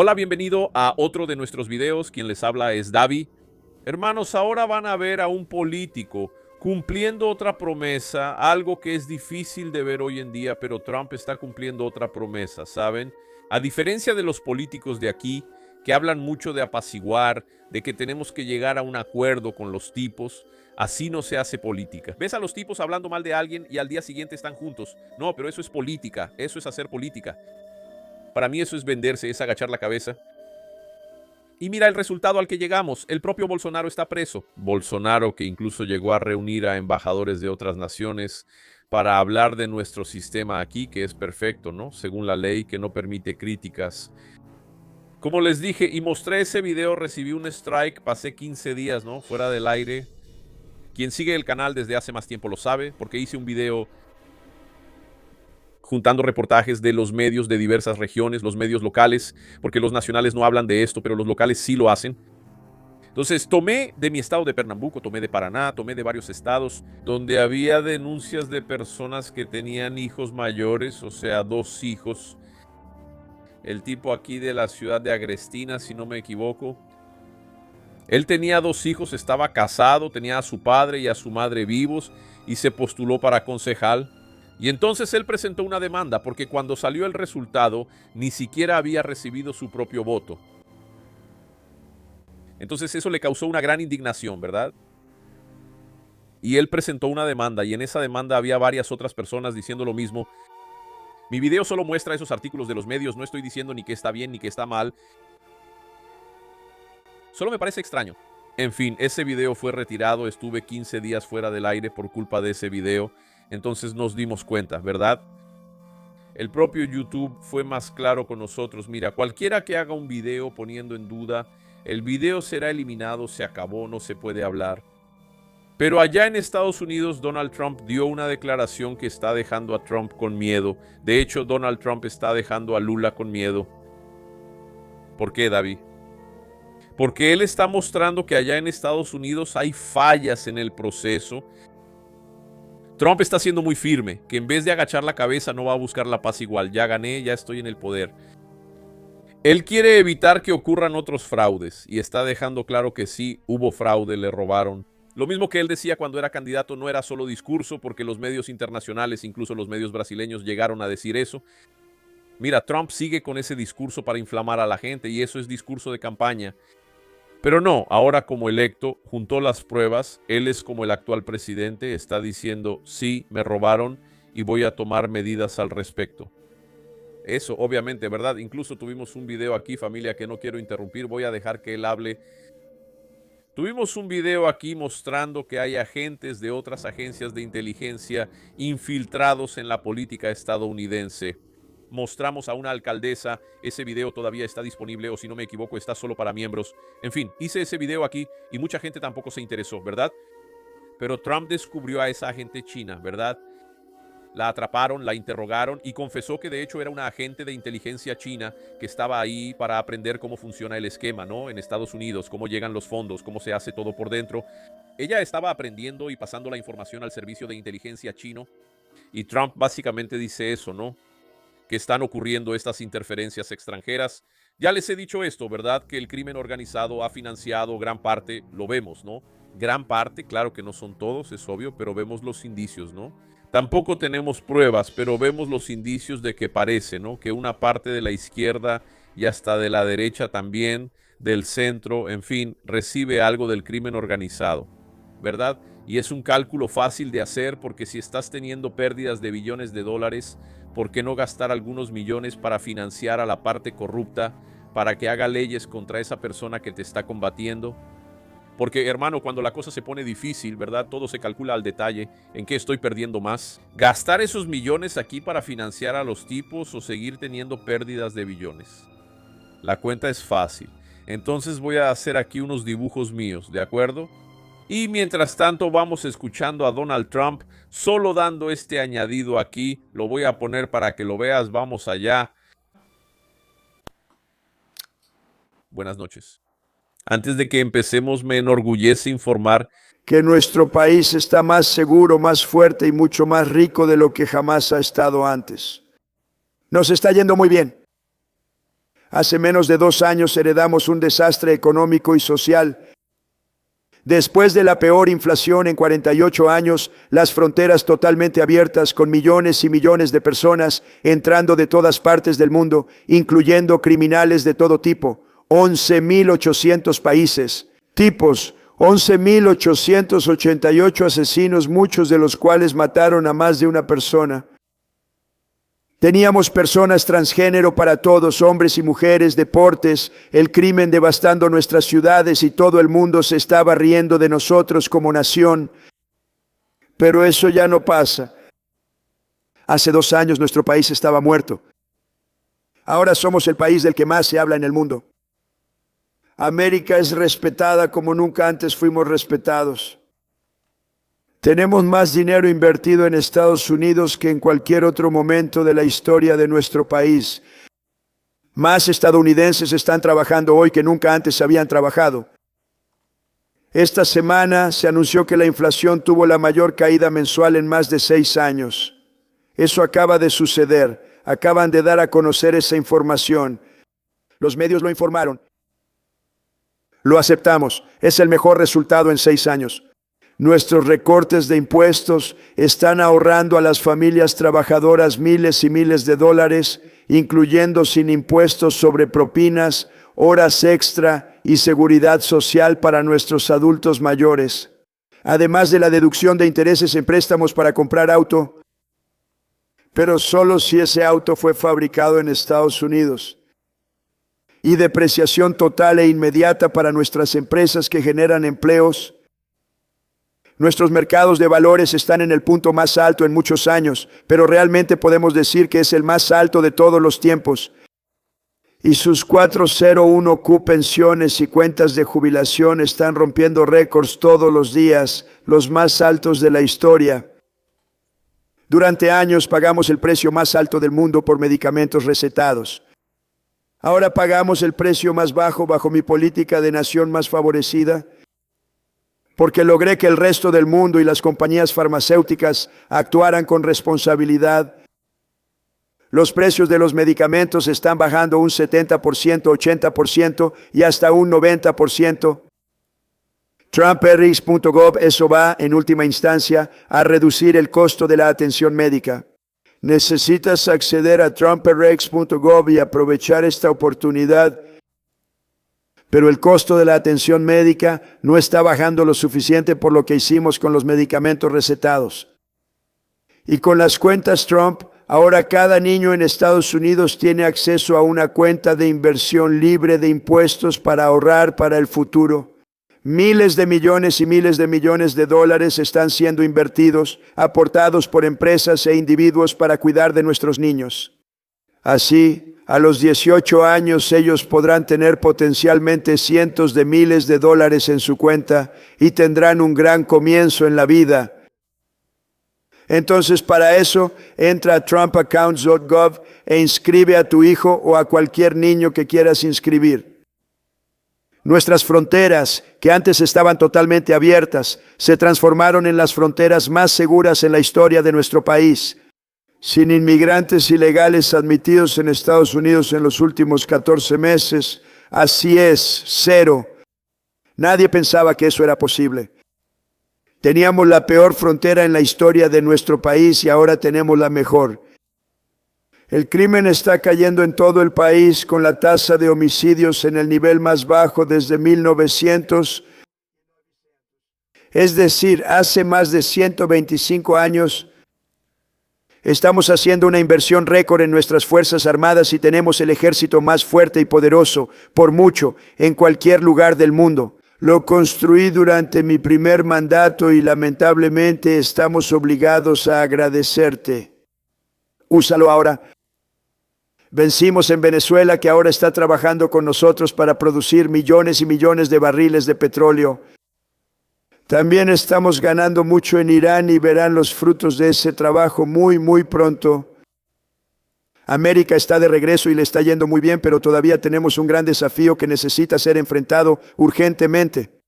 Hola, bienvenido a otro de nuestros videos. Quien les habla es Davi. Hermanos, ahora van a ver a un político cumpliendo otra promesa, algo que es difícil de ver hoy en día, pero Trump está cumpliendo otra promesa, ¿saben? A diferencia de los políticos de aquí, que hablan mucho de apaciguar, de que tenemos que llegar a un acuerdo con los tipos, así no se hace política. Ves a los tipos hablando mal de alguien y al día siguiente están juntos. No, pero eso es política, eso es hacer política. Para mí eso es venderse, es agachar la cabeza. Y mira el resultado al que llegamos. El propio Bolsonaro está preso. Bolsonaro, que incluso llegó a reunir a embajadores de otras naciones para hablar de nuestro sistema aquí, que es perfecto, ¿no? Según la ley, que no permite críticas. Como les dije, y mostré ese video, recibí un strike, pasé 15 días, ¿no? Fuera del aire. Quien sigue el canal desde hace más tiempo lo sabe, porque hice un video juntando reportajes de los medios de diversas regiones, los medios locales, porque los nacionales no hablan de esto, pero los locales sí lo hacen. Entonces tomé de mi estado de Pernambuco, tomé de Paraná, tomé de varios estados donde había denuncias de personas que tenían hijos mayores, o sea, 2 hijos. El tipo aquí de la ciudad de Agrestina, si no me equivoco. Él tenía 2 hijos, estaba casado, tenía a su padre y a su madre vivos y se postuló para concejal. Y entonces él presentó una demanda porque cuando salió el resultado ni siquiera había recibido su propio voto. Entonces eso le causó una gran indignación, ¿verdad? Y él presentó una demanda y en esa demanda había varias otras personas diciendo lo mismo. Mi video solo muestra esos artículos de los medios, no estoy diciendo ni que está bien ni que está mal. Solo me parece extraño. En fin, ese video fue retirado, estuve 15 días fuera del aire por culpa de ese video. Entonces nos dimos cuenta, ¿verdad? El propio YouTube fue más claro con nosotros. Mira, cualquiera que haga un video poniendo en duda, el video será eliminado, se acabó, no se puede hablar. Pero allá en Estados Unidos, Donald Trump dio una declaración que está dejando a Trump con miedo. De hecho, Donald Trump está dejando a Lula con miedo. ¿Por qué, David? Porque él está mostrando que allá en Estados Unidos hay fallas en el proceso. Trump está siendo muy firme, que en vez de agachar la cabeza no va a buscar la paz igual. Ya gané, ya estoy en el poder. Él quiere evitar que ocurran otros fraudes y está dejando claro que sí, hubo fraude, le robaron. Lo mismo que él decía cuando era candidato no era solo discurso, porque los medios internacionales, incluso los medios brasileños, llegaron a decir eso. Mira, Trump sigue con ese discurso para inflamar a la gente y eso es discurso de campaña. Pero no, ahora como electo, juntó las pruebas, él es como el actual presidente, está diciendo, sí, me robaron y voy a tomar medidas al respecto. Eso, obviamente, ¿verdad? Incluso tuvimos un video aquí, familia, que no quiero interrumpir, voy a dejar que él hable. Tuvimos un video aquí mostrando que hay agentes de otras agencias de inteligencia infiltrados en la política estadounidense. Mostramos a una alcaldesa, ese video todavía está disponible o si no me equivoco está solo para miembros. En fin, hice ese video aquí y mucha gente tampoco se interesó, ¿verdad? Pero Trump descubrió a esa agente china, ¿verdad? La atraparon, la interrogaron y confesó que de hecho era una agente de inteligencia china que estaba ahí para aprender cómo funciona el esquema, ¿no? En Estados Unidos, cómo llegan los fondos, cómo se hace todo por dentro. Ella estaba aprendiendo y pasando la información al servicio de inteligencia chino y Trump básicamente dice eso, ¿no? Que están ocurriendo estas interferencias extranjeras. Ya les he dicho esto, ¿verdad? Que el crimen organizado ha financiado gran parte, lo vemos, ¿no? Gran parte, claro que no son todos, es obvio, pero vemos los indicios, ¿no? Tampoco tenemos pruebas, pero vemos los indicios de que parece, ¿no? Que una parte de la izquierda y hasta de la derecha también, del centro, en fin, recibe algo del crimen organizado, ¿verdad? Y es un cálculo fácil de hacer porque si estás teniendo pérdidas de billones de dólares, ¿por qué no gastar algunos millones para financiar a la parte corrupta, para que haga leyes contra esa persona que te está combatiendo? Porque, hermano, cuando la cosa se pone difícil, ¿verdad? Todo se calcula al detalle. ¿En qué estoy perdiendo más? ¿Gastar esos millones aquí para financiar a los tipos o seguir teniendo pérdidas de billones? La cuenta es fácil. Entonces voy a hacer aquí unos dibujos míos, ¿de acuerdo? Y mientras tanto vamos escuchando a Donald Trump, solo dando este añadido aquí, lo voy a poner para que lo veas, vamos allá. Buenas noches. Antes de que empecemos, me enorgullece informar que nuestro país está más seguro, más fuerte y mucho más rico de lo que jamás ha estado antes. Nos está yendo muy bien. Hace menos de 2 años heredamos un desastre económico y social. Después de la peor inflación en 48 años, las fronteras totalmente abiertas con millones y millones de personas entrando de todas partes del mundo, incluyendo criminales de todo tipo, 11.800 países, tipos, 11.888 asesinos, muchos de los cuales mataron a más de una persona. Teníamos personas transgénero para todos, hombres y mujeres, deportes, el crimen devastando nuestras ciudades y todo el mundo se estaba riendo de nosotros como nación. Pero eso ya no pasa. Hace 2 años nuestro país estaba muerto. Ahora somos el país del que más se habla en el mundo. América es respetada como nunca antes fuimos respetados. Tenemos más dinero invertido en Estados Unidos que en cualquier otro momento de la historia de nuestro país. Más estadounidenses están trabajando hoy que nunca antes habían trabajado. Esta semana se anunció que la inflación tuvo la mayor caída mensual en más de 6 años. Eso acaba de suceder. Acaban de dar a conocer esa información. Los medios lo informaron. Lo aceptamos. Es el mejor resultado en 6 años. Nuestros recortes de impuestos están ahorrando a las familias trabajadoras miles y miles de dólares, incluyendo sin impuestos sobre propinas, horas extra y seguridad social para nuestros adultos mayores. Además de la deducción de intereses en préstamos para comprar auto, pero solo si ese auto fue fabricado en Estados Unidos. Y depreciación total e inmediata para nuestras empresas que generan empleos. Nuestros mercados de valores están en el punto más alto en muchos años, pero realmente podemos decir que es el más alto de todos los tiempos. Y sus 401k pensiones y cuentas de jubilación están rompiendo récords todos los días, los más altos de la historia. Durante años pagamos el precio más alto del mundo por medicamentos recetados. Ahora pagamos el precio más bajo bajo mi política de nación más favorecida, porque logré que el resto del mundo y las compañías farmacéuticas actuaran con responsabilidad. Los precios de los medicamentos están bajando un 70%, 80% y hasta un 90%. TrumpRx.gov, eso va, en última instancia, a reducir el costo de la atención médica. Necesitas acceder a TrumpRx.gov y aprovechar esta oportunidad. Pero el costo de la atención médica no está bajando lo suficiente por lo que hicimos con los medicamentos recetados. Y con las cuentas Trump, ahora cada niño en Estados Unidos tiene acceso a una cuenta de inversión libre de impuestos para ahorrar para el futuro. Miles de millones y miles de millones de dólares están siendo invertidos, aportados por empresas e individuos para cuidar de nuestros niños. Así, a los 18 años ellos podrán tener potencialmente cientos de miles de dólares en su cuenta y tendrán un gran comienzo en la vida. Entonces, para eso, entra a trumpaccounts.gov e inscribe a tu hijo o a cualquier niño que quieras inscribir. Nuestras fronteras, que antes estaban totalmente abiertas, se transformaron en las fronteras más seguras en la historia de nuestro país. Sin inmigrantes ilegales admitidos en Estados Unidos en los últimos 14 meses, así es, 0. Nadie pensaba que eso era posible. Teníamos la peor frontera en la historia de nuestro país y ahora tenemos la mejor. El crimen está cayendo en todo el país con la tasa de homicidios en el nivel más bajo desde 1900. Es decir, hace más de 125 años. Estamos haciendo una inversión récord en nuestras Fuerzas Armadas y tenemos el ejército más fuerte y poderoso, por mucho, en cualquier lugar del mundo. Lo construí durante mi primer mandato y lamentablemente estamos obligados a agradecerte. Úsalo ahora. Vencimos en Venezuela, que ahora está trabajando con nosotros para producir millones y millones de barriles de petróleo. También estamos ganando mucho en Irán y verán los frutos de ese trabajo muy pronto. América está de regreso y le está yendo muy bien, pero todavía tenemos un gran desafío que necesita ser enfrentado urgentemente.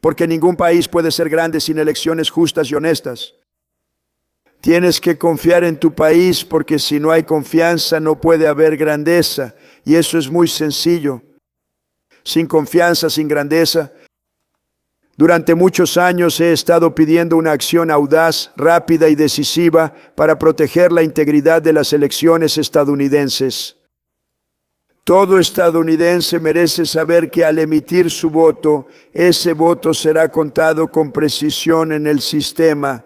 Porque ningún país puede ser grande sin elecciones justas y honestas. Tienes que confiar en tu país porque si no hay confianza no puede haber grandeza. Y eso es muy sencillo. Sin confianza, sin grandeza. Durante muchos años he estado pidiendo una acción audaz, rápida y decisiva para proteger la integridad de las elecciones estadounidenses. Todo estadounidense merece saber que al emitir su voto, ese voto será contado con precisión en el sistema.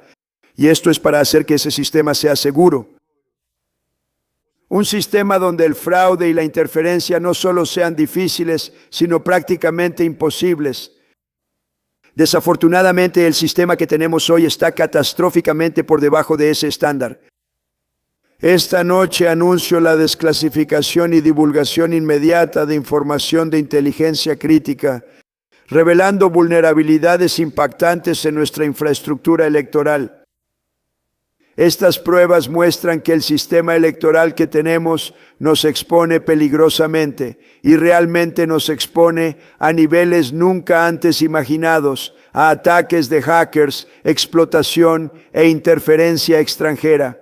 Y esto es para hacer que ese sistema sea seguro. Un sistema donde el fraude y la interferencia no solo sean difíciles, sino prácticamente imposibles. Desafortunadamente, el sistema que tenemos hoy está catastróficamente por debajo de ese estándar. Esta noche anuncio la desclasificación y divulgación inmediata de información de inteligencia crítica, revelando vulnerabilidades impactantes en nuestra infraestructura electoral. Estas pruebas muestran que el sistema electoral que tenemos nos expone peligrosamente y realmente nos expone a niveles nunca antes imaginados, a ataques de hackers, explotación e interferencia extranjera.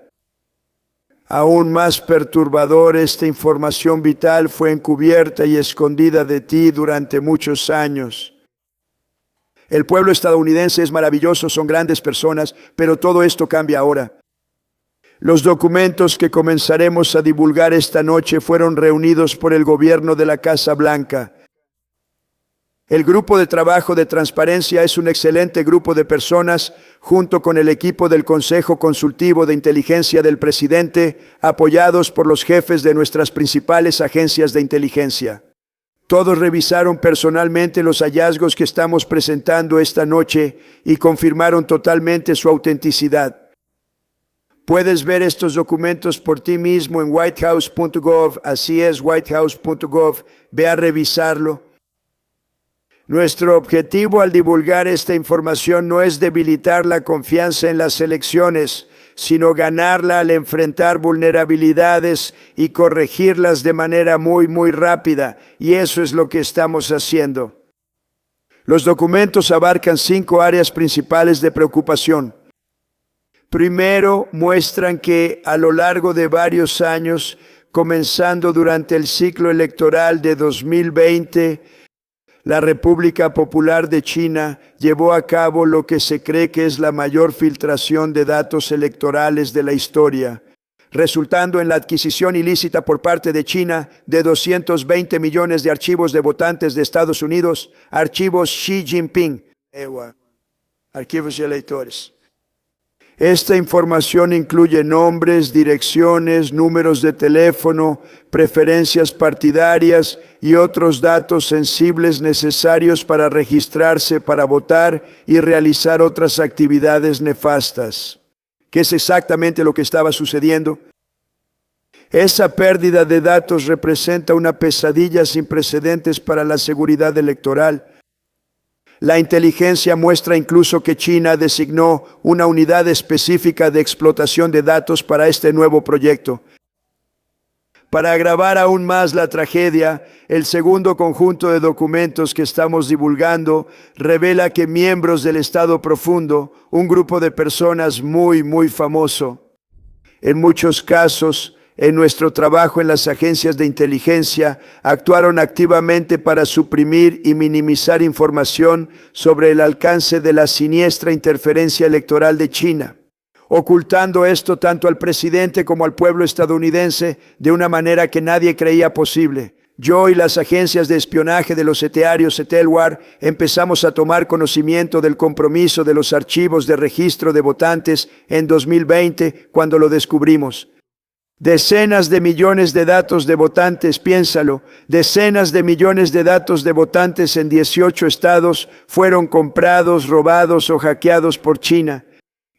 Aún más perturbador, esta información vital fue encubierta y escondida de ti durante muchos años. El pueblo estadounidense es maravilloso, son grandes personas, pero todo esto cambia ahora. Los documentos que comenzaremos a divulgar esta noche fueron reunidos por el gobierno de la Casa Blanca. El grupo de trabajo de transparencia es un excelente grupo de personas, junto con el equipo del Consejo Consultivo de Inteligencia del Presidente, apoyados por los jefes de nuestras principales agencias de inteligencia. Todos revisaron personalmente los hallazgos que estamos presentando esta noche y confirmaron totalmente su autenticidad. Puedes ver estos documentos por ti mismo en whitehouse.gov, así es, whitehouse.gov, ve a revisarlo. Nuestro objetivo al divulgar esta información no es debilitar la confianza en las elecciones, sino ganarla al enfrentar vulnerabilidades y corregirlas de manera muy rápida, y eso es lo que estamos haciendo. Los documentos abarcan 5 áreas principales de preocupación. Primero, muestran que a lo largo de varios años, comenzando durante el ciclo electoral de 2020, la República Popular de China llevó a cabo lo que se cree que es la mayor filtración de datos electorales de la historia, resultando en la adquisición ilícita por parte de China de 220 millones de archivos de votantes de Estados Unidos, archivos Xi Jinping, archivos de electores. Esta información incluye nombres, direcciones, números de teléfono, preferencias partidarias y otros datos sensibles necesarios para registrarse para votar y realizar otras actividades nefastas. ¿Qué es exactamente lo que estaba sucediendo? Esa pérdida de datos representa una pesadilla sin precedentes para la seguridad electoral. La inteligencia muestra incluso que China designó una unidad específica de explotación de datos para este nuevo proyecto. Para agravar aún más la tragedia, el segundo conjunto de documentos que estamos divulgando revela que miembros del Estado Profundo, un grupo de personas muy famoso, en muchos casos, en nuestro trabajo en las agencias de inteligencia, actuaron activamente para suprimir y minimizar información sobre el alcance de la siniestra interferencia electoral de China, ocultando esto tanto al presidente como al pueblo estadounidense de una manera que nadie creía posible. Yo y las agencias de espionaje de los setiarios Etelwar empezamos a tomar conocimiento del compromiso de los archivos de registro de votantes en 2020 cuando lo descubrimos. Decenas de millones de datos de votantes, piénsalo, decenas de millones de datos de votantes en 18 estados fueron comprados, robados o hackeados por China.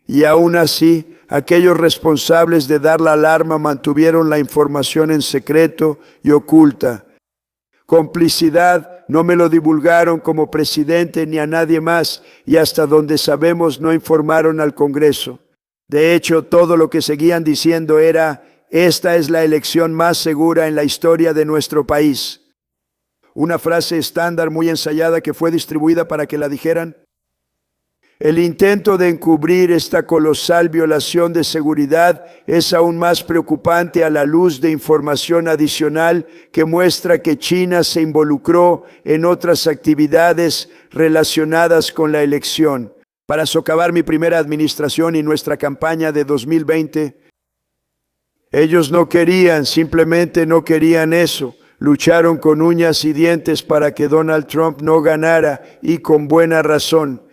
Y aún así, aquellos responsables de dar la alarma mantuvieron la información en secreto y oculta. Complicidad, no me lo divulgaron como presidente ni a nadie más, y hasta donde sabemos no informaron al Congreso. De hecho, todo lo que seguían diciendo era: esta es la elección más segura en la historia de nuestro país. Una frase estándar muy ensayada que fue distribuida para que la dijeran. El intento de encubrir esta colosal violación de seguridad es aún más preocupante a la luz de información adicional que muestra que China se involucró en otras actividades relacionadas con la elección. Para socavar mi primera administración y nuestra campaña de 2020, ellos no querían, simplemente no querían eso. Lucharon con uñas y dientes para que Donald Trump no ganara, y con buena razón.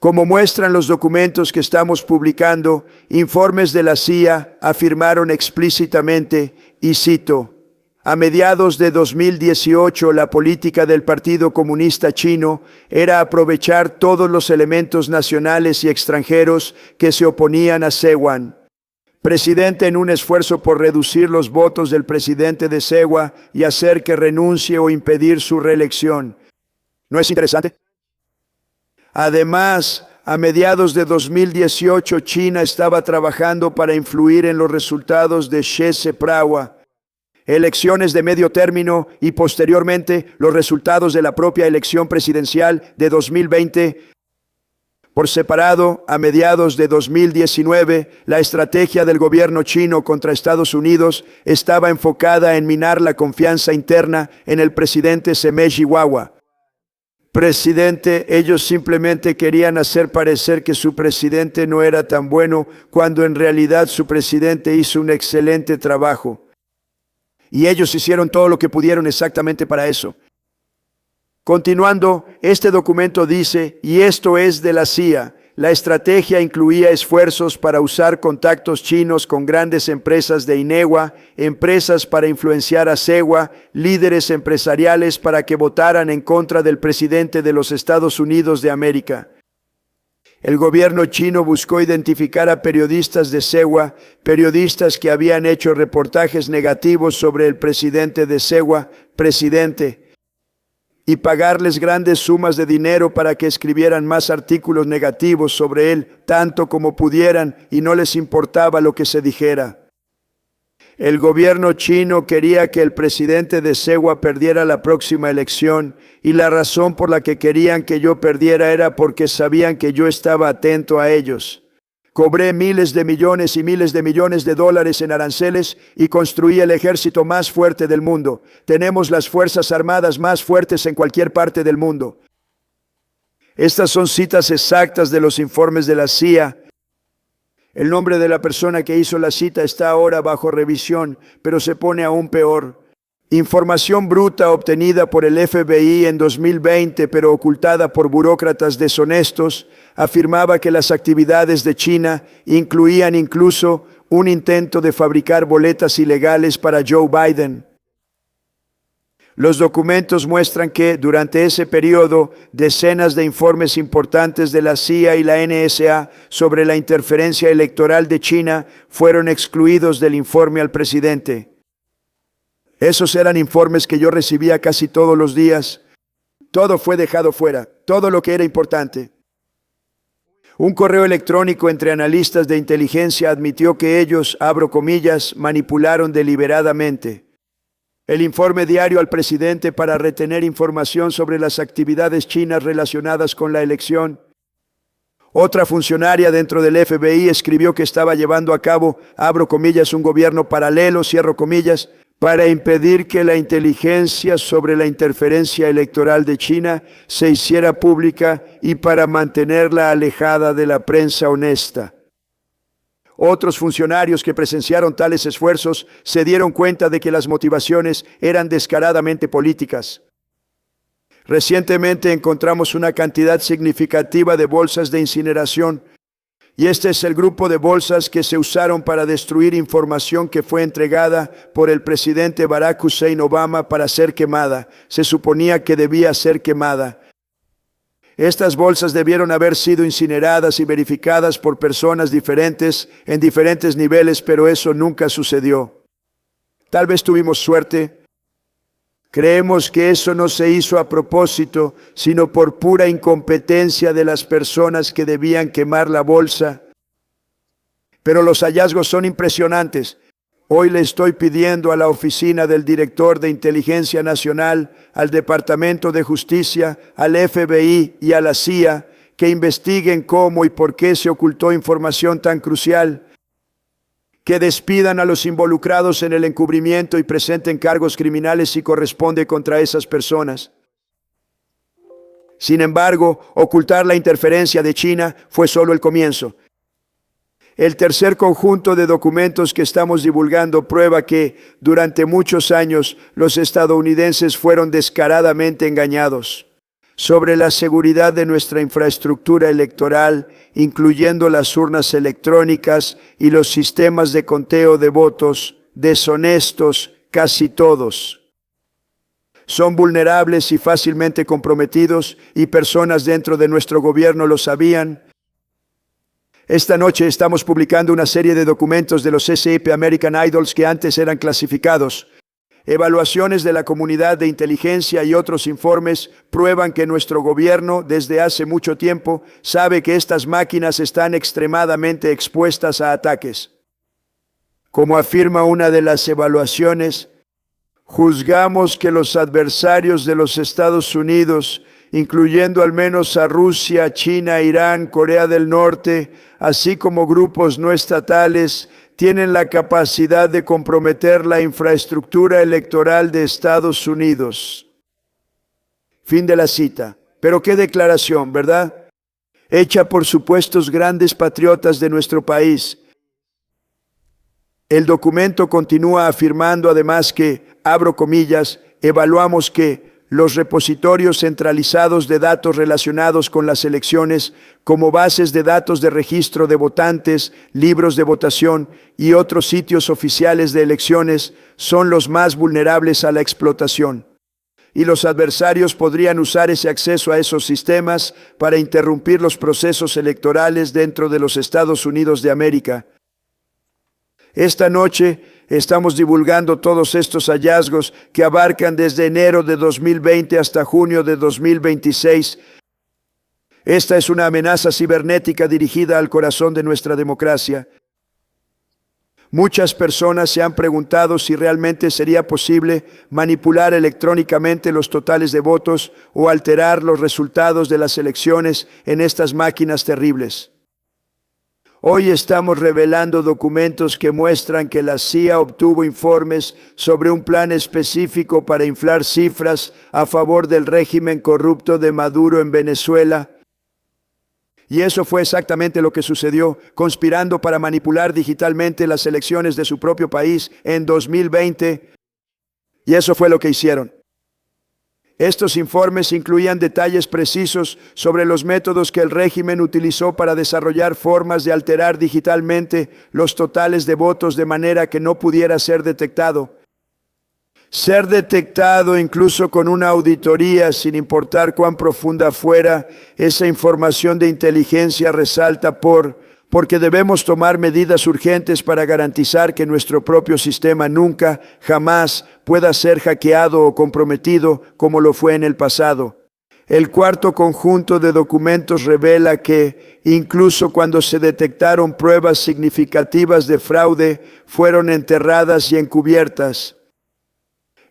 Como muestran los documentos que estamos publicando, informes de la CIA afirmaron explícitamente, y cito, a mediados de 2018 la política del Partido Comunista Chino era aprovechar todos los elementos nacionales y extranjeros que se oponían a Zewan, presidente, en un esfuerzo por reducir los votos del presidente de Zewa y hacer que renuncie o impedir su reelección. ¿No es interesante? Además, a mediados de 2018, China estaba trabajando para influir en los resultados de Shese-Prawa, elecciones de medio término y posteriormente los resultados de la propia elección presidencial de 2020. Por separado, a mediados de 2019, la estrategia del gobierno chino contra Estados Unidos estaba enfocada en minar la confianza interna en el presidente Semeji-Wawa. Presidente, ellos simplemente querían hacer parecer que su presidente no era tan bueno, cuando en realidad su presidente hizo un excelente trabajo. Y ellos hicieron todo lo que pudieron exactamente para eso. Continuando, este documento dice, y esto es de la CIA, la estrategia incluía esfuerzos para usar contactos chinos con grandes empresas de Inewa, empresas para influenciar a Zewa, líderes empresariales para que votaran en contra del presidente de los Estados Unidos de América. El gobierno chino buscó identificar a periodistas de Zewa, periodistas que habían hecho reportajes negativos sobre el presidente de Zewa, y pagarles grandes sumas de dinero para que escribieran más artículos negativos sobre él, tanto como pudieran, y no les importaba lo que se dijera. El gobierno chino quería que el presidente de Zewa perdiera la próxima elección, y la razón por la que querían que yo perdiera era porque sabían que yo estaba atento a ellos. Cobré miles de millones y miles de millones de dólares en aranceles y construí el ejército más fuerte del mundo. Tenemos las fuerzas armadas más fuertes en cualquier parte del mundo. Estas son citas exactas de los informes de la CIA. El nombre de la persona que hizo la cita está ahora bajo revisión, pero se pone aún peor. Información bruta obtenida por el FBI en 2020, pero ocultada por burócratas deshonestos, afirmaba que las actividades de China incluían incluso un intento de fabricar boletas ilegales para Joe Biden. Los documentos muestran que, durante ese periodo, decenas de informes importantes de la CIA y la NSA sobre la interferencia electoral de China fueron excluidos del informe al presidente. Esos eran informes que yo recibía casi todos los días. Todo fue dejado fuera, todo lo que era importante. Un correo electrónico entre analistas de inteligencia admitió que ellos, abro comillas, manipularon deliberadamente el informe diario al presidente para retener información sobre las actividades chinas relacionadas con la elección. Otra funcionaria dentro del FBI escribió que estaba llevando a cabo, abro comillas, un gobierno paralelo, cierro comillas, para impedir que la inteligencia sobre la interferencia electoral de China se hiciera pública y para mantenerla alejada de la prensa honesta. Otros funcionarios que presenciaron tales esfuerzos se dieron cuenta de que las motivaciones eran descaradamente políticas. Recientemente encontramos una cantidad significativa de bolsas de incineración, y este es el grupo de bolsas que se usaron para destruir información que fue entregada por el presidente Barack Hussein Obama para ser quemada. Se suponía que debía ser quemada. Estas bolsas debieron haber sido incineradas y verificadas por personas diferentes en diferentes niveles, pero eso nunca sucedió. Tal vez tuvimos suerte. Creemos que eso no se hizo a propósito, sino por pura incompetencia de las personas que debían quemar la bolsa. Pero los hallazgos son impresionantes. Hoy le estoy pidiendo a la Oficina del Director de Inteligencia Nacional, al Departamento de Justicia, al FBI y a la CIA que investiguen cómo y por qué se ocultó información tan crucial, que despidan a los involucrados en el encubrimiento y presenten cargos criminales si corresponde contra esas personas. Sin embargo, ocultar la interferencia de China fue solo el comienzo. El tercer conjunto de documentos que estamos divulgando prueba que, durante muchos años, los estadounidenses fueron descaradamente engañados sobre la seguridad de nuestra infraestructura electoral, incluyendo las urnas electrónicas y los sistemas de conteo de votos, deshonestos casi todos. Son vulnerables y fácilmente comprometidos, y personas dentro de nuestro gobierno lo sabían. Esta noche estamos publicando una serie de documentos de los SAP American Idols que antes eran clasificados. Evaluaciones de la comunidad de inteligencia y otros informes prueban que nuestro gobierno, desde hace mucho tiempo, sabe que estas máquinas están extremadamente expuestas a ataques. Como afirma una de las evaluaciones, juzgamos que los adversarios de los Estados Unidos, incluyendo al menos a Rusia, China, Irán, Corea del Norte, así como grupos no estatales, tienen la capacidad de comprometer la infraestructura electoral de Estados Unidos. Fin de la cita. Pero qué declaración, ¿verdad? Hecha por supuestos grandes patriotas de nuestro país. El documento continúa afirmando además que, abro comillas, evaluamos que los repositorios centralizados de datos relacionados con las elecciones, como bases de datos de registro de votantes, libros de votación y otros sitios oficiales de elecciones, son los más vulnerables a la explotación. Y los adversarios podrían usar ese acceso a esos sistemas para interrumpir los procesos electorales dentro de los Estados Unidos de América. Esta noche estamos divulgando todos estos hallazgos que abarcan desde enero de 2020 hasta junio de 2026. Esta es una amenaza cibernética dirigida al corazón de nuestra democracia. Muchas personas se han preguntado si realmente sería posible manipular electrónicamente los totales de votos o alterar los resultados de las elecciones en estas máquinas terribles. Hoy estamos revelando documentos que muestran que la CIA obtuvo informes sobre un plan específico para inflar cifras a favor del régimen corrupto de Maduro en Venezuela. Y eso fue exactamente lo que sucedió, conspirando para manipular digitalmente las elecciones de su propio país en 2020. Y eso fue lo que hicieron. Estos informes incluían detalles precisos sobre los métodos que el régimen utilizó para desarrollar formas de alterar digitalmente los totales de votos de manera que no pudiera ser detectado. Ser detectado incluso con una auditoría, sin importar cuán profunda fuera, esa información de inteligencia resalta porque debemos tomar medidas urgentes para garantizar que nuestro propio sistema nunca, jamás pueda ser hackeado o comprometido como lo fue en el pasado. El cuarto conjunto de documentos revela que, incluso cuando se detectaron pruebas significativas de fraude, fueron enterradas y encubiertas.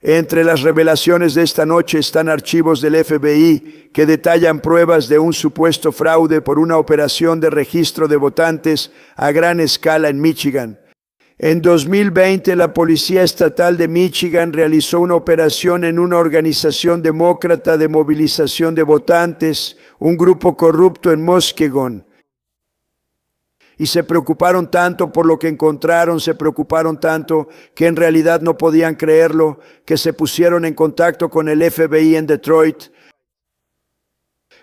Entre las revelaciones de esta noche están archivos del FBI que detallan pruebas de un supuesto fraude por una operación de registro de votantes a gran escala en Michigan. En 2020, la Policía Estatal de Michigan realizó una operación en una organización demócrata de movilización de votantes, un grupo corrupto en Muskegon. Y se preocuparon tanto por lo que encontraron, se preocuparon tanto que en realidad no podían creerlo, que se pusieron en contacto con el FBI en Detroit.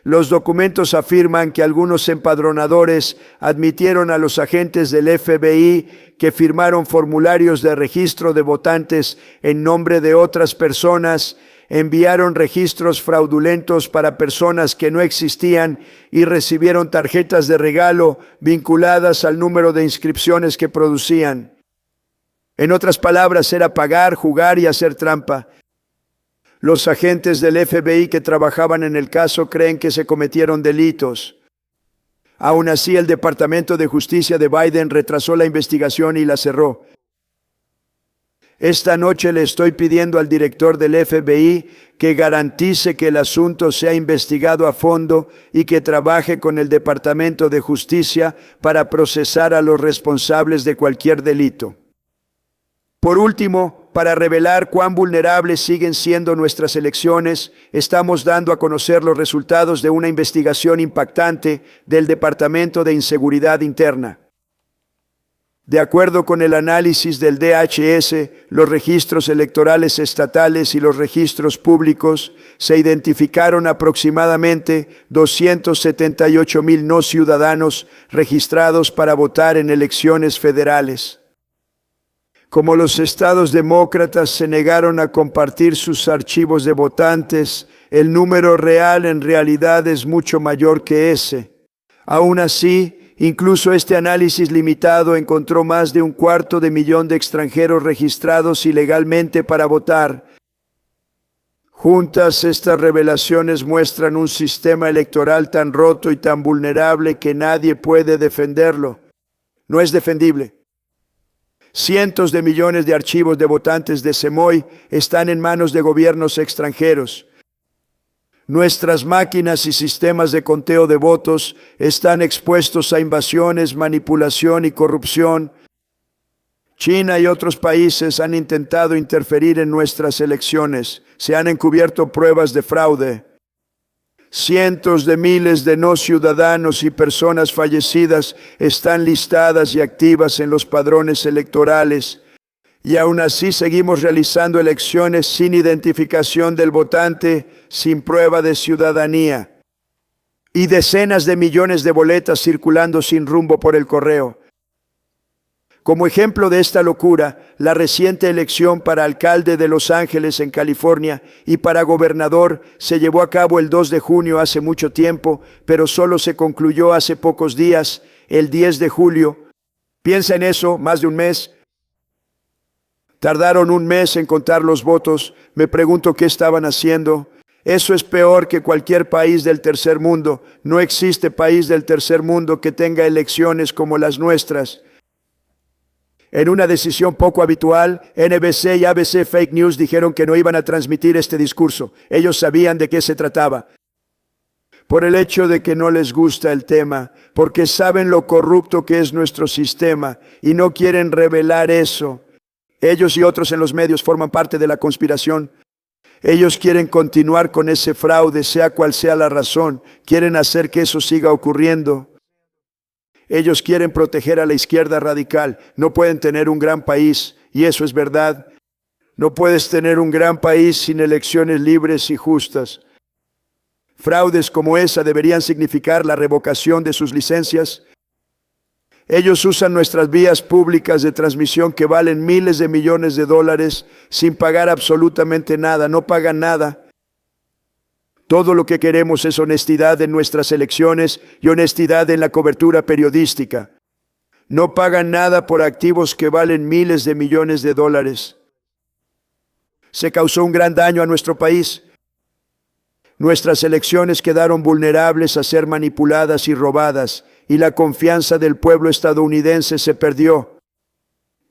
Los documentos afirman que algunos empadronadores admitieron a los agentes del FBI que firmaron formularios de registro de votantes en nombre de otras personas, enviaron registros fraudulentos para personas que no existían y recibieron tarjetas de regalo vinculadas al número de inscripciones que producían. En otras palabras, era pagar, jugar y hacer trampa. Los agentes del FBI que trabajaban en el caso creen que se cometieron delitos. Aún así, el Departamento de Justicia de Biden retrasó la investigación y la cerró. Esta noche le estoy pidiendo al director del FBI que garantice que el asunto sea investigado a fondo y que trabaje con el Departamento de Justicia para procesar a los responsables de cualquier delito. Por último, para revelar cuán vulnerables siguen siendo nuestras elecciones, estamos dando a conocer los resultados de una investigación impactante del Departamento de Inseguridad Interna. De acuerdo con el análisis del DHS, los registros electorales estatales y los registros públicos, se identificaron aproximadamente 278,000 no ciudadanos registrados para votar en elecciones federales. Como los estados demócratas se negaron a compartir sus archivos de votantes, el número real en realidad es mucho mayor que ese. Aún así, incluso este análisis limitado encontró más de 250,000 de extranjeros registrados ilegalmente para votar. Juntas, estas revelaciones muestran un sistema electoral tan roto y tan vulnerable que nadie puede defenderlo. No es defendible. Cientos de millones de archivos de votantes de Semoy están en manos de gobiernos extranjeros. Nuestras máquinas y sistemas de conteo de votos están expuestos a invasiones, manipulación y corrupción. China y otros países han intentado interferir en nuestras elecciones. Se han encubierto pruebas de fraude. Cientos de miles de no ciudadanos y personas fallecidas están listadas y activas en los padrones electorales. Y aún así seguimos realizando elecciones sin identificación del votante, sin prueba de ciudadanía. Y decenas de millones de boletas circulando sin rumbo por el correo. Como ejemplo de esta locura, la reciente elección para alcalde de Los Ángeles en California y para gobernador se llevó a cabo el 2 de junio hace mucho tiempo, pero solo se concluyó hace pocos días, el 10 de julio. Piensa en eso, más de un mes. Tardaron un mes en contar los votos. Me pregunto qué estaban haciendo. Eso es peor que cualquier país del tercer mundo. No existe país del tercer mundo que tenga elecciones como las nuestras. En una decisión poco habitual, NBC y ABC Fake News dijeron que no iban a transmitir este discurso. Ellos sabían de qué se trataba. Por el hecho de que no les gusta el tema, porque saben lo corrupto que es nuestro sistema y no quieren revelar eso. Ellos y otros en los medios forman parte de la conspiración. Ellos quieren continuar con ese fraude, sea cual sea la razón. Quieren hacer que eso siga ocurriendo. Ellos quieren proteger a la izquierda radical. No pueden tener un gran país, y eso es verdad. No puedes tener un gran país sin elecciones libres y justas. Fraudes como esa deberían significar la revocación de sus licencias. Ellos usan nuestras vías públicas de transmisión que valen miles de millones de dólares sin pagar absolutamente nada. No pagan nada. Todo lo que queremos es honestidad en nuestras elecciones y honestidad en la cobertura periodística. No pagan nada por activos que valen miles de millones de dólares. Se causó un gran daño a nuestro país. Nuestras elecciones quedaron vulnerables a ser manipuladas y robadas, y la confianza del pueblo estadounidense se perdió.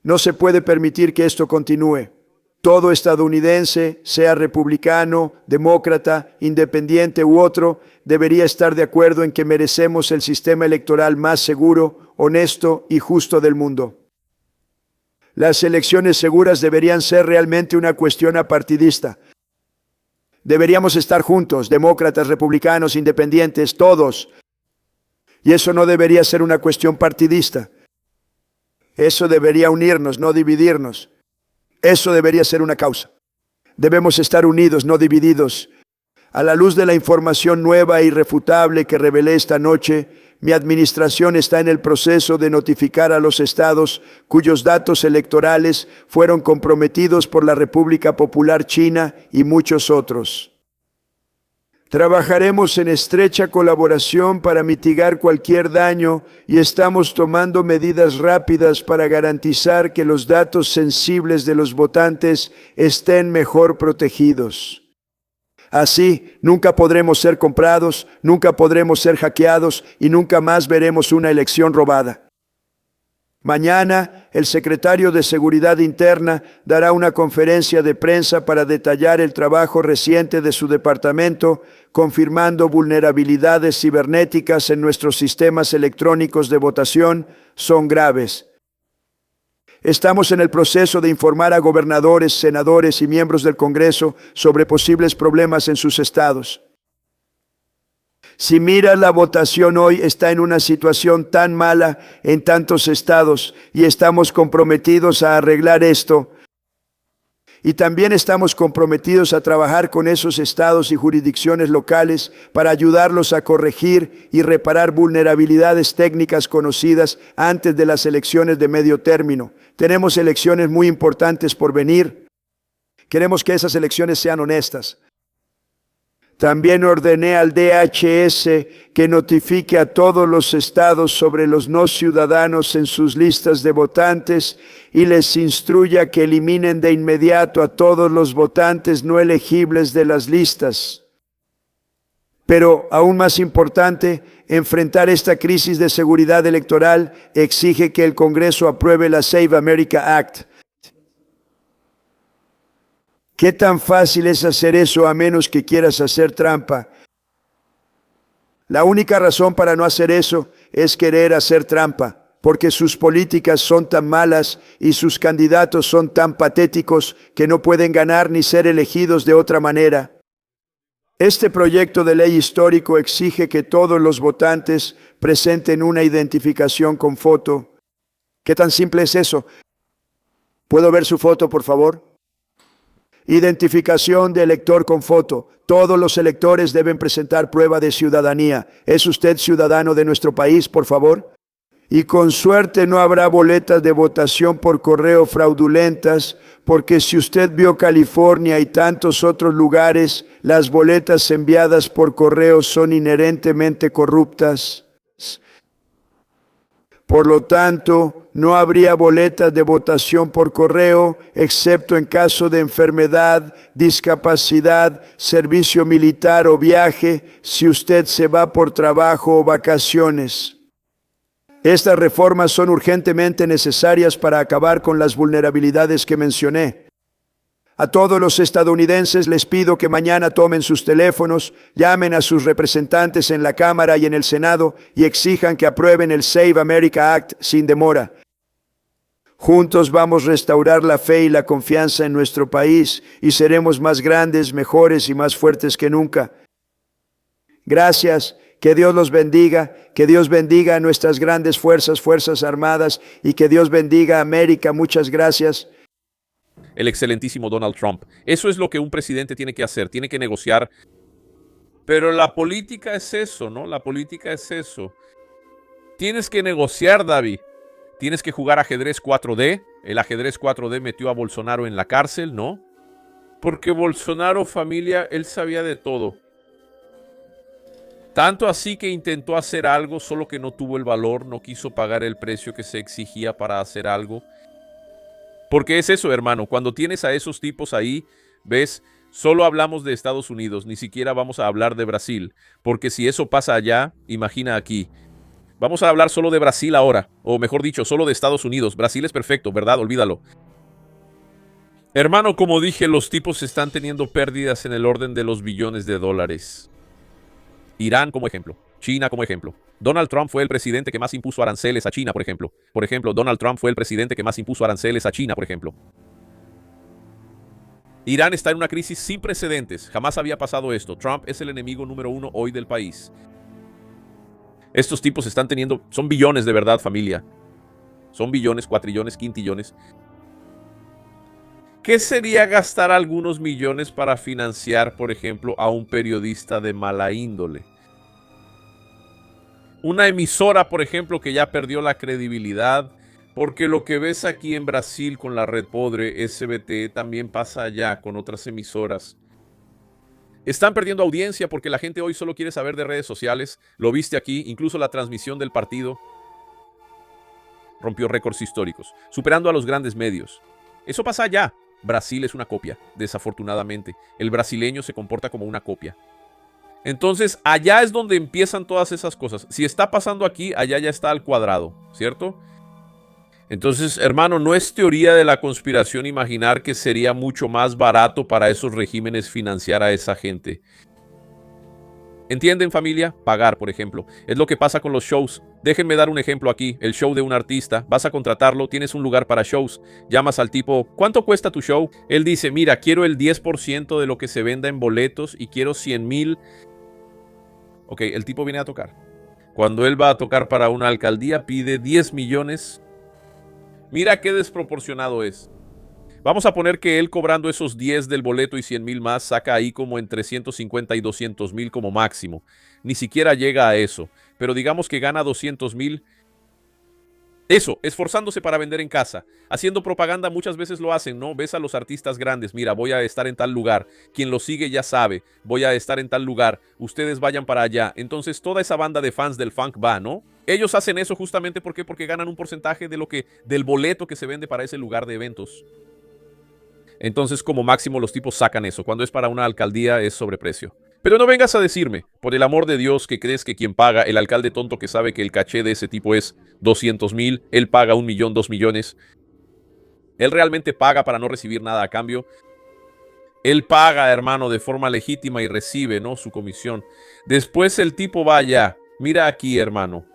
No se puede permitir que esto continúe. Todo estadounidense, sea republicano, demócrata, independiente u otro, debería estar de acuerdo en que merecemos el sistema electoral más seguro, honesto y justo del mundo. Las elecciones seguras deberían ser realmente una cuestión apartidista. Deberíamos estar juntos, demócratas, republicanos, independientes, todos. Y eso no debería ser una cuestión partidista. Eso debería unirnos, no dividirnos. Eso debería ser una causa. Debemos estar unidos, no divididos. A la luz de la información nueva e irrefutable que revelé esta noche, mi administración está en el proceso de notificar a los estados cuyos datos electorales fueron comprometidos por la República Popular China y muchos otros. Trabajaremos en estrecha colaboración para mitigar cualquier daño y estamos tomando medidas rápidas para garantizar que los datos sensibles de los votantes estén mejor protegidos. Así, nunca podremos ser comprados, nunca podremos ser hackeados y nunca más veremos una elección robada. Mañana, el secretario de Seguridad Interna dará una conferencia de prensa para detallar el trabajo reciente de su departamento, confirmando vulnerabilidades cibernéticas en nuestros sistemas electrónicos de votación son graves. Estamos en el proceso de informar a gobernadores, senadores y miembros del Congreso sobre posibles problemas en sus estados. Si miras la votación hoy, está en una situación tan mala en tantos estados y estamos comprometidos a arreglar esto. Y también estamos comprometidos a trabajar con esos estados y jurisdicciones locales para ayudarlos a corregir y reparar vulnerabilidades técnicas conocidas antes de las elecciones de medio término. Tenemos elecciones muy importantes por venir. Queremos que esas elecciones sean honestas. También ordené al DHS que notifique a todos los estados sobre los no ciudadanos en sus listas de votantes y les instruya que eliminen de inmediato a todos los votantes no elegibles de las listas. Pero, aún más importante, enfrentar esta crisis de seguridad electoral exige que el Congreso apruebe la Save America Act. ¿Qué tan fácil es hacer eso a menos que quieras hacer trampa? La única razón para no hacer eso es querer hacer trampa, porque sus políticas son tan malas y sus candidatos son tan patéticos que no pueden ganar ni ser elegidos de otra manera. Este proyecto de ley histórico exige que todos los votantes presenten una identificación con foto. ¿Qué tan simple es eso? ¿Puedo ver su foto, por favor? Identificación de elector con foto. Todos los electores deben presentar prueba de ciudadanía. ¿Es usted ciudadano de nuestro país, por favor? Y con suerte no habrá boletas de votación por correo fraudulentas, porque si usted vio California y tantos otros lugares, las boletas enviadas por correo son inherentemente corruptas. Por lo tanto, no habría boletas de votación por correo, excepto en caso de enfermedad, discapacidad, servicio militar o viaje, si usted se va por trabajo o vacaciones. Estas reformas son urgentemente necesarias para acabar con las vulnerabilidades que mencioné. A todos los estadounidenses les pido que mañana tomen sus teléfonos, llamen a sus representantes en la Cámara y en el Senado y exijan que aprueben el Save America Act sin demora. Juntos vamos a restaurar la fe y la confianza en nuestro país y seremos más grandes, mejores y más fuertes que nunca. Gracias, que Dios los bendiga, que Dios bendiga a nuestras grandes fuerzas armadas y que Dios bendiga a América. Muchas gracias. El excelentísimo Donald Trump. Eso es lo que un presidente tiene que hacer, tiene que negociar. Pero la política es eso, ¿no? La política es eso. Tienes que negociar, David. Tienes que jugar ajedrez 4D. El ajedrez 4D metió a Bolsonaro en la cárcel, ¿no? Porque Bolsonaro, familia, él sabía de todo. Tanto así que intentó hacer algo, solo que no tuvo el valor, no quiso pagar el precio que se exigía para hacer algo. Porque es eso, hermano, cuando tienes a esos tipos ahí, ves, solo hablamos de Estados Unidos, ni siquiera vamos a hablar de Brasil, porque si eso pasa allá, imagina aquí. Vamos a hablar solo de Brasil ahora, o mejor dicho, solo de Estados Unidos. Brasil es perfecto, ¿verdad? Olvídalo. Hermano, como dije, los tipos están teniendo pérdidas en el orden de los billones de dólares. Irán como ejemplo, China como ejemplo. Donald Trump fue el presidente que más impuso aranceles a China, por ejemplo. Por ejemplo, Donald Trump fue el presidente que más impuso aranceles a China, por ejemplo. Irán está en una crisis sin precedentes. Jamás había pasado esto. Trump es el enemigo número 1 hoy del país. Estos tipos están teniendo... Son billones de verdad, familia. Son billones, cuatrillones, quintillones. ¿Qué sería gastar algunos millones para financiar, por ejemplo, a un periodista de mala índole? Una emisora, por ejemplo, que ya perdió la credibilidad, porque lo que ves aquí en Brasil con la red podre, SBT, también pasa allá con otras emisoras. Están perdiendo audiencia porque la gente hoy solo quiere saber de redes sociales. Lo viste aquí, incluso la transmisión del partido rompió récords históricos, superando a los grandes medios. Eso pasa allá. Brasil es una copia, desafortunadamente. El brasileño se comporta como una copia. Entonces, allá es donde empiezan todas esas cosas. Si está pasando aquí, allá ya está al cuadrado, ¿cierto? Entonces, hermano, no es teoría de la conspiración imaginar que sería mucho más barato para esos regímenes financiar a esa gente. ¿Entienden, familia? Pagar, por ejemplo. Es lo que pasa con los shows. Déjenme dar un ejemplo aquí. El show de un artista. Vas a contratarlo, tienes un lugar para shows. Llamas al tipo, ¿cuánto cuesta tu show? Él dice, mira, quiero el 10% de lo que se venda en boletos y quiero 100,000. Ok, el tipo viene a tocar. Cuando él va a tocar para una alcaldía, pide 10 millones. Mira qué desproporcionado es. Vamos a poner que él cobrando esos 10 del boleto y 100,000 más saca ahí como entre 150 y 200,000 como máximo. Ni siquiera llega a eso. Pero digamos que gana 200,000. Eso, esforzándose para vender en casa. Haciendo propaganda muchas veces lo hacen, ¿no? Ves a los artistas grandes. Mira, voy a estar en tal lugar. Quien lo sigue ya sabe. Voy a estar en tal lugar. Ustedes vayan para allá. Entonces toda esa banda de fans del funk va, ¿no? Ellos hacen eso justamente porque ganan un porcentaje del boleto que se vende para ese lugar de eventos. Entonces, como máximo, los tipos sacan eso. Cuando es para una alcaldía, es sobreprecio. Pero no vengas a decirme, por el amor de Dios, que crees que quien paga, el alcalde tonto que sabe que el caché de ese tipo es 200,000, él paga 1,000,000, 2,000,000. Él realmente paga para no recibir nada a cambio. Él paga, hermano, de forma legítima y recibe, ¿no?, su comisión. Después el tipo va allá. Mira aquí, hermano.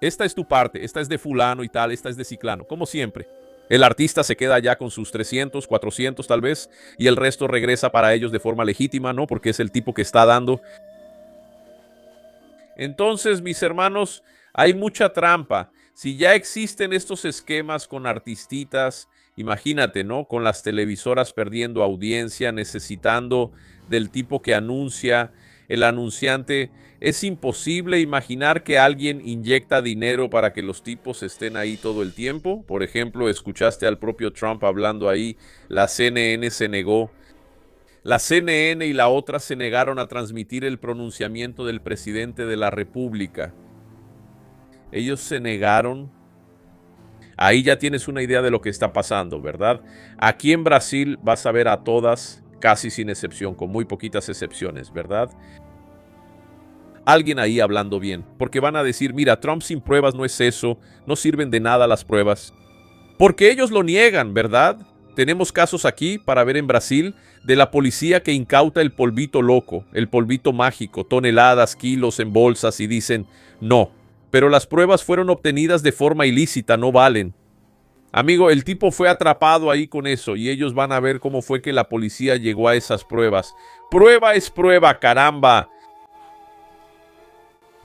Esta es tu parte, esta es de fulano y tal, esta es de ciclano, como siempre. El artista se queda allá con sus 300, 400 tal vez, y el resto regresa para ellos de forma legítima, ¿no? Porque es el tipo que está dando. Entonces, mis hermanos, hay mucha trampa. Si ya existen estos esquemas con artistitas, imagínate, ¿no? Con las televisoras perdiendo audiencia, necesitando del tipo que anuncia, el anunciante. Es imposible imaginar que alguien inyecta dinero para que los tipos estén ahí todo el tiempo. Por ejemplo, escuchaste al propio Trump hablando ahí, la CNN se negó. La CNN y la otra se negaron a transmitir el pronunciamiento del presidente de la República. Ellos se negaron. Ahí ya tienes una idea de lo que está pasando, ¿verdad? Aquí en Brasil vas a ver a todas, casi sin excepción, con muy poquitas excepciones, ¿verdad? Alguien ahí hablando bien, porque van a decir, mira, Trump sin pruebas no es eso, no sirven de nada las pruebas. Porque ellos lo niegan, ¿verdad? Tenemos casos aquí para ver en Brasil de la policía que incauta el polvito loco, el polvito mágico, toneladas, kilos en bolsas y dicen, no, pero las pruebas fueron obtenidas de forma ilícita, no valen. Amigo, el tipo fue atrapado ahí con eso y ellos van a ver cómo fue que la policía llegó a esas pruebas. Prueba es prueba, caramba.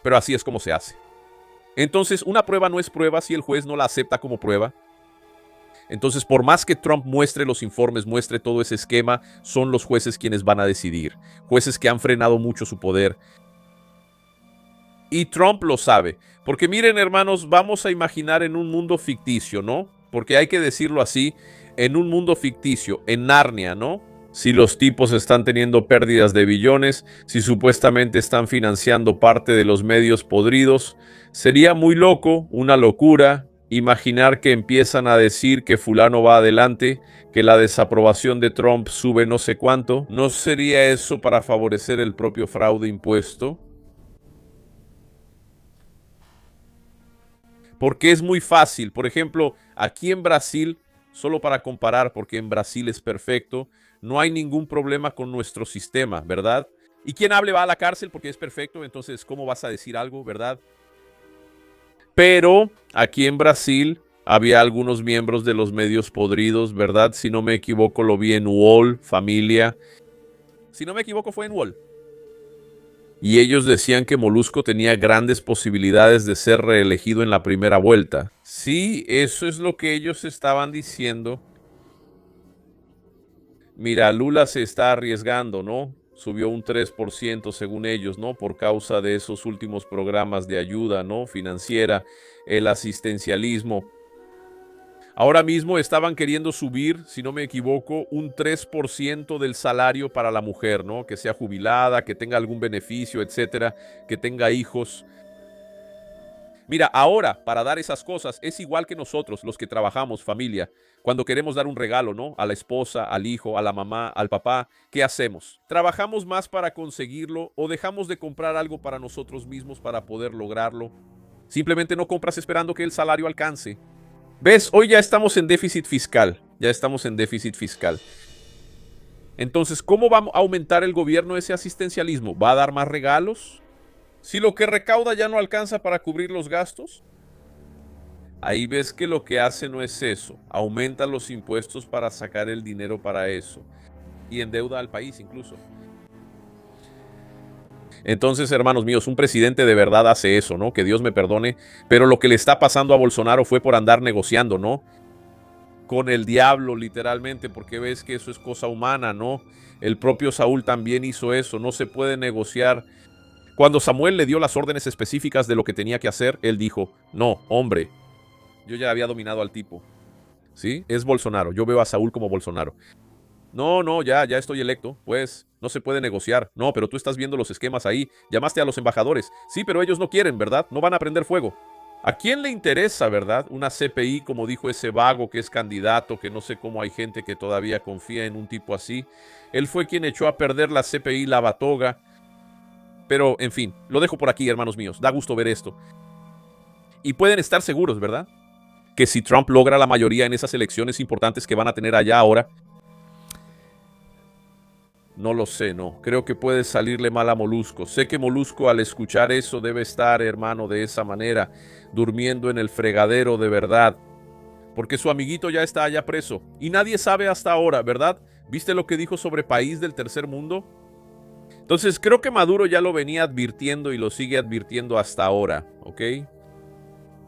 Pero así es como se hace. Entonces, una prueba no es prueba si el juez no la acepta como prueba. Entonces, por más que Trump muestre los informes, muestre todo ese esquema, son los jueces quienes van a decidir. Jueces que han frenado mucho su poder. Y Trump lo sabe. Porque miren, hermanos, vamos a imaginar en un mundo ficticio, ¿no? Porque hay que decirlo así, en un mundo ficticio, en Narnia, ¿no? Si los tipos están teniendo pérdidas de billones, si supuestamente están financiando parte de los medios podridos, sería muy loco, una locura, imaginar que empiezan a decir que fulano va adelante, que la desaprobación de Trump sube no sé cuánto. ¿No sería eso para favorecer el propio fraude impuesto? Porque es muy fácil. Por ejemplo, aquí en Brasil, solo para comparar, porque en Brasil es perfecto, no hay ningún problema con nuestro sistema, ¿verdad? Y quien hable va a la cárcel porque es perfecto, entonces, ¿cómo vas a decir algo, verdad? Pero aquí en Brasil había algunos miembros de los medios podridos, ¿verdad? Si no me equivoco, lo vi en UOL, Familia. Si no me equivoco, fue en UOL. Y ellos decían que Molusco tenía grandes posibilidades de ser reelegido en la primera vuelta. Sí, eso es lo que ellos estaban diciendo. Mira, Lula se está arriesgando, ¿no? Subió un 3% según ellos, ¿no? Por causa de esos últimos programas de ayuda, ¿no?, financiera, el asistencialismo. Ahora mismo estaban queriendo subir, si no me equivoco, un 3% del salario para la mujer, ¿no? Que sea jubilada, que tenga algún beneficio, etcétera, que tenga hijos. Mira, ahora, para dar esas cosas, es igual que nosotros, los que trabajamos, familia. Cuando queremos dar un regalo, ¿no?, a la esposa, al hijo, a la mamá, al papá, ¿qué hacemos? ¿Trabajamos más para conseguirlo o dejamos de comprar algo para nosotros mismos para poder lograrlo? Simplemente no compras esperando que el salario alcance. ¿Ves? Hoy ya estamos en déficit fiscal. Ya estamos en déficit fiscal. Entonces, ¿cómo va a aumentar el gobierno ese asistencialismo? ¿Va a dar más regalos? Si lo que recauda ya no alcanza para cubrir los gastos. Ahí ves que lo que hace no es eso. Aumenta los impuestos para sacar el dinero para eso. Y endeuda al país incluso. Entonces, hermanos míos, un presidente de verdad hace eso, ¿no? Que Dios me perdone. Pero lo que le está pasando a Bolsonaro fue por andar negociando, ¿no? Con el diablo, literalmente, porque ves que eso es cosa humana, ¿no? El propio Saúl también hizo eso. No se puede negociar. Cuando Samuel le dio las órdenes específicas de lo que tenía que hacer, él dijo, no, hombre, yo ya había dominado al tipo. ¿Sí? Es Bolsonaro. Yo veo a Saúl como Bolsonaro. No, ya estoy electo. Pues, no se puede negociar. No, pero tú estás viendo los esquemas ahí. Llamaste a los embajadores. Sí, pero ellos no quieren, ¿verdad? No van a prender fuego. ¿A quién le interesa, verdad? Una CPI, como dijo ese vago que es candidato, que no sé cómo hay gente que todavía confía en un tipo así. Él fue quien echó a perder la CPI Lavatoga. Pero, en fin, lo dejo por aquí, hermanos míos. Da gusto ver esto. Y pueden estar seguros, ¿verdad? Que si Trump logra la mayoría en esas elecciones importantes que van a tener allá ahora, no lo sé, no. Creo que puede salirle mal a Molusco. Sé que Molusco al escuchar eso debe estar, hermano, de esa manera, durmiendo en el fregadero de verdad. Porque su amiguito ya está allá preso. Y nadie sabe hasta ahora, ¿verdad? ¿Viste lo que dijo sobre país del tercer mundo? Entonces creo que Maduro ya lo venía advirtiendo y lo sigue advirtiendo hasta ahora, ¿ok?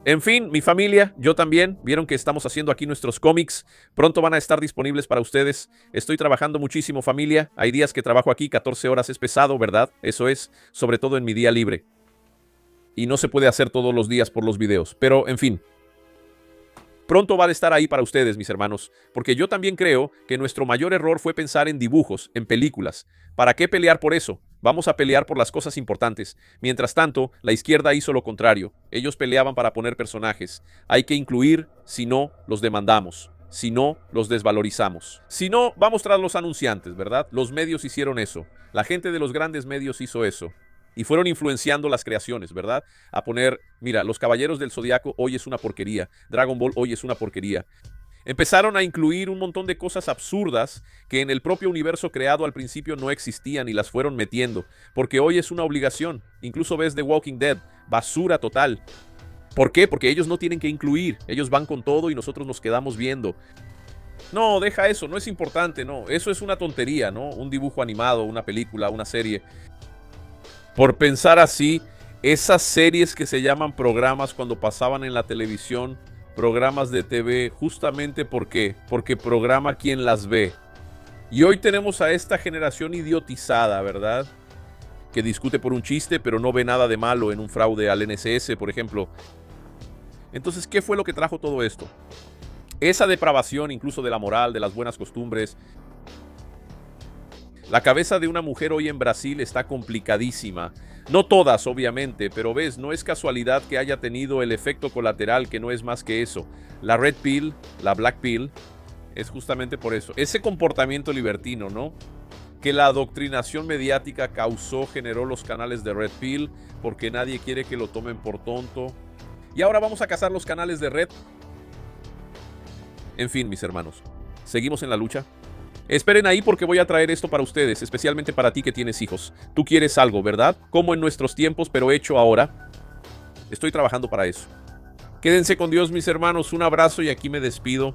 En fin, mi familia, yo también, vieron que estamos haciendo aquí nuestros cómics, pronto van a estar disponibles para ustedes. Estoy trabajando muchísimo, familia, hay días que trabajo aquí, 14 horas es pesado, ¿verdad? Eso es, sobre todo en mi día libre. Y no se puede hacer todos los días por los videos, pero en fin. Pronto van a estar ahí para ustedes, mis hermanos, porque yo también creo que nuestro mayor error fue pensar en dibujos, en películas. ¿Para qué pelear por eso? Vamos a pelear por las cosas importantes. Mientras tanto, la izquierda hizo lo contrario. Ellos peleaban para poner personajes. Hay que incluir, si no, los demandamos. Si no, los desvalorizamos. Si no, vamos tras los anunciantes, ¿verdad? Los medios hicieron eso. La gente de los grandes medios hizo eso. Y fueron influenciando las creaciones, ¿verdad? A poner, mira, los Caballeros del Zodiaco hoy es una porquería. Dragon Ball hoy es una porquería. Empezaron a incluir un montón de cosas absurdas que en el propio universo creado al principio no existían y las fueron metiendo. Porque hoy es una obligación. Incluso ves The Walking Dead. Basura total. ¿Por qué? Porque ellos no tienen que incluir. Ellos van con todo y nosotros nos quedamos viendo. No, deja eso. No es importante, no. Eso es una tontería, ¿no? Un dibujo animado, una película, una serie. Por pensar así, esas series que se llaman programas cuando pasaban en la televisión, programas de TV, justamente porque programa quien las ve. Y hoy tenemos a esta generación idiotizada, ¿verdad? Que discute por un chiste, pero no ve nada de malo en un fraude al NSS, por ejemplo. Entonces, ¿qué fue lo que trajo todo esto? Esa depravación incluso de la moral, de las buenas costumbres. La cabeza de una mujer hoy en Brasil está complicadísima. No todas, obviamente, pero ves, no es casualidad que haya tenido el efecto colateral que no es más que eso. La Red Pill, la Black Pill, es justamente por eso. Ese comportamiento libertino, ¿no? Que la adoctrinación mediática causó, generó los canales de Red Pill, porque nadie quiere que lo tomen por tonto. Y ahora vamos a cazar los canales de Red. En fin, mis hermanos, seguimos en la lucha. Esperen ahí porque voy a traer esto para ustedes, especialmente para ti que tienes hijos. Tú quieres algo, ¿verdad? Como en nuestros tiempos, pero hecho ahora. Estoy trabajando para eso. Quédense con Dios, mis hermanos. Un abrazo y aquí me despido.